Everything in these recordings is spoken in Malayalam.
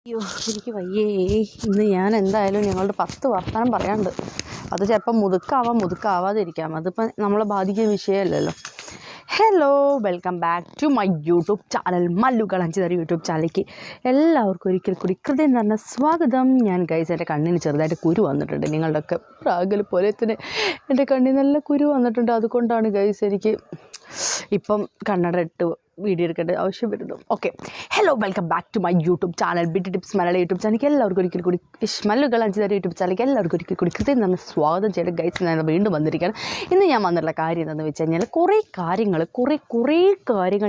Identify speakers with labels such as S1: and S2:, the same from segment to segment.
S1: അയ്യോ എനിക്ക് വയ്യേ. ഇന്ന് ഞാൻ എന്തായാലും ഞങ്ങളുടെ 10 വർത്തമാനം പറയാനുണ്ട്. അത് ചിലപ്പോൾ മുതുക്കാവാതിരിക്കാം. അതിപ്പോൾ നമ്മളെ ബാധിക്കുന്ന വിഷയമല്ലല്ലോ. Hello, welcome back to my YouTube channel മല്ലുകളഞ്ചിതറി യൂട്യൂബ് ചാനലിലേക്ക് എല്ലാവർക്കും ഒരിക്കൽ കൂടി ഹൃദയം തന്നെ സ്വാഗതം. ഞാൻ ഗൈസ് എൻ്റെ കണ്ണിന് ചെറുതായിട്ട് കുരു വന്നിട്ടുണ്ട്. നിങ്ങളുടെയൊക്കെ പ്രാഗൽ പോലെ തന്നെ എൻ്റെ കണ്ണിന് നല്ല കുരു വന്നിട്ടുണ്ട്. അതുകൊണ്ടാണ് ഗൈസ് എനിക്ക് ഇപ്പം കണ്ണട ഇട്ട് വീഡിയോ എടുക്കേണ്ട ആവശ്യം വരുന്നു. Okay, hello, welcome back to my YouTube channel beauty tips Malayalam YouTube ചാനലിലേക്ക് എല്ലാവർക്കും ഒരിക്കൽ കൂടി മല്ലുകളഞ്ചിതറി യൂട്യൂബ് ചാനലിലേക്ക് എല്ലാവർക്കും ഒരിക്കൽ കൂടി ഹൃദയം തന്നെ സ്വാഗതം ചെയ്ത് ഗൈസ് ഞാൻ വീണ്ടും വന്നിരിക്കുകയാണ്. ഇന്ന് ഞാൻ വന്നിട്ടുള്ള കാര്യം എന്താണെന്ന് വെച്ച് കഴിഞ്ഞാൽ കുറേ കാര്യങ്ങൾ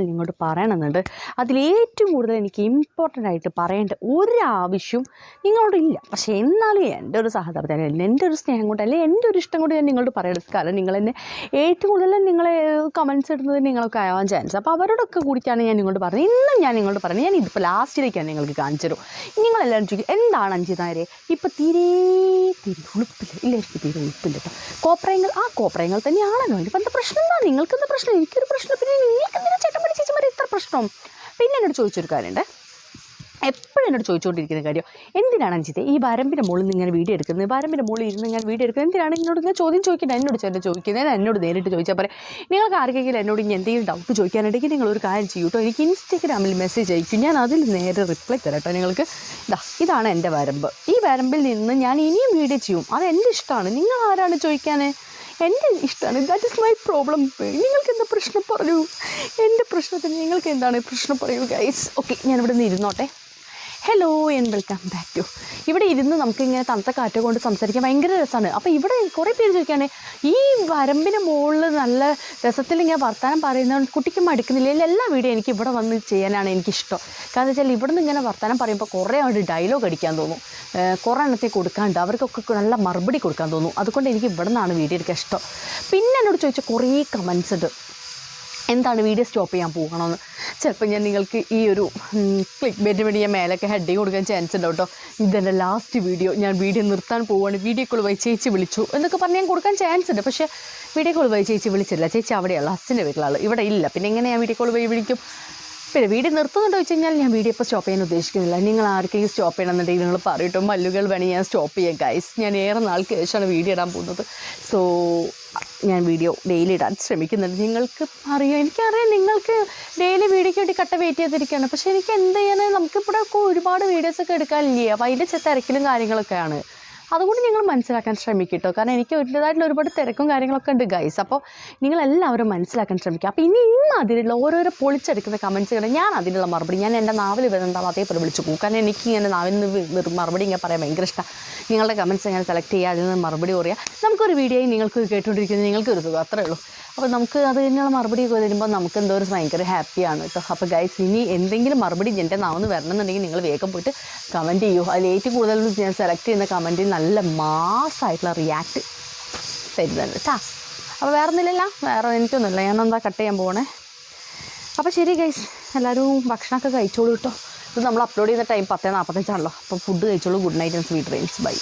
S1: നിങ്ങളോട് പറയണമെന്നുണ്ട്. അതിലേറ്റവും കൂടുതൽ എനിക്ക് ഇമ്പോർട്ടൻ്റ് ആയിട്ട് പറയേണ്ട ഒരാവശ്യവും നിങ്ങളോടില്ല. പക്ഷേ എന്നാലും എൻ്റെ ഒരു സഹതാപം, എൻ്റെ ഒരു സ്നേഹം കൊണ്ട്, അല്ലെങ്കിൽ എൻ്റെ ഒരു ഇഷ്ടം കൊണ്ട് ഞാൻ നിങ്ങളോട് പറയരുത്. കാരണം നിങ്ങളെന്നെ ഏറ്റവും കൂടുതൽ നിങ്ങളെ കമൻറ്റ്സ് ഇടുന്നത് നിങ്ങളൊക്കെ ആവാൻ ചാൻസ്. അപ്പോൾ അവരോടൊക്കെ കൂടിയിട്ടാണ് ഞാൻ നിങ്ങളോട് പറഞ്ഞത്. ഇന്നും ഞാൻ നിങ്ങളോട് പറയുന്നത്, ഞാൻ ഇതിപ്പോൾ ലാസ്റ്റിലേക്കാണ് നിങ്ങൾക്ക് കാണിച്ചു തരും. നിങ്ങളെല്ലാവരും ചോദിക്കും എന്താണ് അഞ്ചിത നേരെ ഇപ്പോൾ തീരെ ഉളുപ്പില്ല. ഇല്ല, എനിക്ക് തീരെ ഉളുപ്പില്ല കേട്ടോ. കോപ്രായങ്ങൾ തന്നെയാണല്ലോ. ഇപ്പം എന്താ പ്രശ്നം? എന്താ നിങ്ങൾക്കെന്താ പ്രശ്നം? എനിക്കൊരു പ്രശ്നം. പിന്നെ നിങ്ങൾക്ക് എന്തിനാ ചേട്ടന്മാരെ ചേച്ചിമാരെ ഇത്ര പ്രശ്നം? പിന്നെ എന്നോട് ചോദിച്ചൊരു കാര്യമുണ്ട്, എപ്പോഴും എന്നോട് ചോദിച്ചുകൊണ്ടിരിക്കുന്ന കാര്യം, എന്തിനാണ് അഞ്ചിത്തെ ഈ വരമ്പിൻ്റെ മുകളിൽ നിന്ന് ഇങ്ങനെ വീഡിയോ എടുക്കുന്നത്? വരമ്പിൻ്റെ മുകളിൽ ഇരുന്ന് ഇങ്ങനെ വീഡിയോ എടുക്കുന്നത് എന്തിനാണ്? എന്നോട് ഇങ്ങനെ ചോദ്യം ചോദിക്കുന്നത്. എന്നോട് ചേട്ടൻ ചോദിക്കുന്നത് എന്നോട് നേരിട്ട് ചോദിച്ചാൽ പറയാം. നിങ്ങൾക്ക് ആർക്കെങ്കിലും എന്നോട് ഇനി എന്തെങ്കിലും ഡൗട്ട് ചോദിക്കാനുണ്ടെങ്കിൽ നിങ്ങളൊരു കാര്യം ചെയ്യൂ കേട്ടോ. എനിക്ക് ഇൻസ്റ്റാഗ്രാമിൽ മെസ്സേജ് അയക്കും, ഞാൻ അതിൽ നേരെ റിപ്ലൈ തരാം കേട്ടോ നിങ്ങൾക്ക്. ഇതാണ് എൻ്റെ വരമ്പ്. ഈ വരമ്പിൽ നിന്ന് ഞാൻ ഇനിയും വീഡിയോ ചെയ്യും. അത് എൻ്റെ ഇഷ്ടമാണ്. നിങ്ങൾ ആരാണ് ചോദിക്കാൻ? എൻ്റെ ഇഷ്ടമാണ്. That is my problem. നിങ്ങൾക്ക് എന്താ പ്രശ്നം പറയൂ. എൻ്റെ പ്രശ്നത്തിന് നിങ്ങൾക്ക് എന്താണ് പ്രശ്നം പറയൂ ഗൈസ്. ഓക്കെ, ഞാനിവിടെ നിന്ന് ഇരുന്നോട്ടെ. Hello and welcome back to. ഇവിടെ ഇരുന്ന് നമുക്കിങ്ങനെ തണുത്ത കാറ്റ് കൊണ്ട് സംസാരിക്കാൻ ഭയങ്കര രസമാണ്. അപ്പോൾ ഇവിടെ കുറേ പേര് ചോദിക്കുകയാണ്, ഈ വരമ്പിന് മുകളിൽ നല്ല രസത്തിൽ ഇങ്ങനെ വർത്തമാനം പറയുന്ന കുട്ടിക്ക് മടുക്കുന്നില്ല. എല്ലാ വീഡിയോ എനിക്ക് ഇവിടെ വന്ന് ചെയ്യാനാണ് എനിക്കിഷ്ടം. കാരണം വെച്ചാൽ ഇവിടെ നിന്ന് ഇങ്ങനെ വർത്തമാനം പറയുമ്പോൾ കുറേ ആൾ ഡയലോഗ് അടിക്കാൻ തോന്നും, കുറേ എണ്ണത്തിൽ കൊടുക്കാണ്ട് അവർക്കൊക്കെ നല്ല മറുപടി കൊടുക്കാൻ തോന്നും. അതുകൊണ്ട് എനിക്ക് ഇവിടെ നിന്നാണ് വീഡിയോ എടുക്കാൻ ഇഷ്ടം. പിന്നെ എന്നോട് ചോദിച്ച കുറേ കമൻസ് ഉണ്ട്, എന്താണ് വീഡിയോ സ്റ്റോപ്പ് ചെയ്യാൻ പോകണമെന്ന്. ചിലപ്പോൾ ഞാൻ നിങ്ങൾക്ക് ഈ ഒരു ക്ലിക്ക് ബെറ്റ് വേണ്ടി ഞാൻ മേലൊക്കെ ഹെഡിങ് കൊടുക്കാൻ ചാൻസ് ഉണ്ട് കേട്ടോ. ഇതെൻ്റെ ലാസ്റ്റ് വീഡിയോ, ഞാൻ വീഡിയോ നിർത്താൻ പോവുകയാണ്, വീഡിയോ കോൾ വഴി ചേച്ചി വിളിച്ചു എന്നൊക്കെ പറഞ്ഞ് ഞാൻ കൊടുക്കാൻ ചാൻസ് ഉണ്ട്. പക്ഷേ വീഡിയോ കോൾ വഴി ചേച്ചി വിളിച്ചില്ല. ചേച്ചി അവിടെയുള്ള ഹസ്സിൻ്റെ വീട്ടിലാണ്, ഇവിടെ ഇല്ല. പിന്നെ എങ്ങനെ ഞാൻ വീഡിയോ കോൾ വഴി വിളിക്കും? പിന്നെ വീഡിയോ നിർത്തുന്നുണ്ടോ വെച്ച് കഴിഞ്ഞാൽ ഞാൻ വീഡിയോ ഇപ്പോൾ സ്റ്റോപ്പ് ചെയ്യാൻ ഉദ്ദേശിക്കുന്നില്ല. നിങ്ങൾ ആർക്കെങ്കിലും സ്റ്റോപ്പ് ചെയ്യണമെന്നുണ്ടെങ്കിൽ നിങ്ങൾ പറയട്ടോ, മല്ലുകൾ വേണമെങ്കിൽ ഞാൻ സ്റ്റോപ്പ് ചെയ്യാം ഗൈസ്. ഞാൻ ഏറെ നാൾക്ക് ശേഷമാണ് വീഡിയോ ഇടാൻ പോകുന്നത്. സോ ഞാൻ വീഡിയോ ഡെയിലി ഇടാൻ ശ്രമിക്കുന്നുണ്ട്. നിങ്ങൾക്ക് അറിയാം, എനിക്കറിയാം നിങ്ങൾക്ക് ഡെയിലി വീഡിയോയ്ക്ക് വേണ്ടി കട്ട വെയിറ്റ് ചെയ്തിരിക്കുകയാണ്. പക്ഷേ എനിക്ക് എന്ത് ചെയ്യാൻ, നമുക്കിവിടെ ഒരുപാട് വീഡിയോസൊക്കെ എടുക്കാനില്ലേ. അപ്പോൾ അതിൻ്റെ തിരക്കിലും കാര്യങ്ങളൊക്കെയാണ്. അതുകൊണ്ട് നിങ്ങൾ മനസ്സിലാക്കാൻ ശ്രമിക്കട്ടോ. കാരണം എനിക്ക് ഒരുതായിട്ടുള്ള ഒരുപാട് തിരക്കും കാര്യങ്ങളൊക്കെ ഉണ്ട് ഗൈസ്. അപ്പോൾ നിങ്ങളെല്ലാവരും മനസ്സിലാക്കാൻ ശ്രമിക്കുക. അപ്പോൾ ഇന്ന് അതിലുള്ള ഓരോരോ പൊളിച്ചെടുക്കുന്ന കമൻസുകൾ ഞാൻ അതിനുള്ള മറുപടി ഞാൻ എൻ്റെ നാവിൽ വരുന്നുണ്ടാവും അതേപോലെ വിളിച്ചു പോകും. കാരണം എനിക്ക് ഇങ്ങനെ നാവിൽ നിന്ന് മറുപടി ഇങ്ങനെ പറയാൻ ഭയങ്കര ഇഷ്ടമാണ്. നിങ്ങളുടെ കമൻസ് ഇങ്ങനെ സെലക്ട് ചെയ്യുക, അതിൽ നിന്ന് മറുപടി പറയാം. നമുക്കൊരു വീഡിയോയിൽ നിങ്ങൾക്ക് കേട്ടുകൊണ്ടിരിക്കുന്നത് നിങ്ങൾക്കൊരു സുഖം, അത്രേ ഉള്ളൂ. അപ്പോൾ നമുക്ക് അതിനുള്ള മറുപടി തരുമ്പോൾ നമുക്ക് എന്തോ ഒരു ഭയങ്കര ഹാപ്പിയാണ് കേട്ടോ. അപ്പോൾ ഗൈസ്, ഇനി എന്തെങ്കിലും മറുപടി എൻ്റെ നാവെന്ന് വരണമെന്നുണ്ടെങ്കിൽ നിങ്ങൾ വേഗം പോയിട്ട് കമൻറ്റ് ചെയ്യൂ. അതിൽ ഏറ്റവും കൂടുതൽ ഞാൻ സെലക്ട് ചെയ്യുന്ന കമൻറ്റിൽ നല്ല മാസമായിട്ടുള്ള റിയാക്ട് തരുന്നുണ്ട് കേട്ടോ. അപ്പോൾ വേറെ ഒന്നുമില്ലല്ലോ, വേറെ എനിക്കൊന്നുമില്ല. ഞാനെന്താ കട്ട് ചെയ്യാൻ പോകണേ. അപ്പോൾ ശരി ഗൈസ്, എല്ലാവരും ഭക്ഷണമൊക്കെ കഴിച്ചോളൂ കേട്ടോ. ഇത് നമ്മൾ അപ്ലോഡ് ചെയ്യുന്ന ടൈം 10:45 അപ്പോൾ ഫുഡ് കഴിച്ചോളൂ. Good night and sweet dreams. By.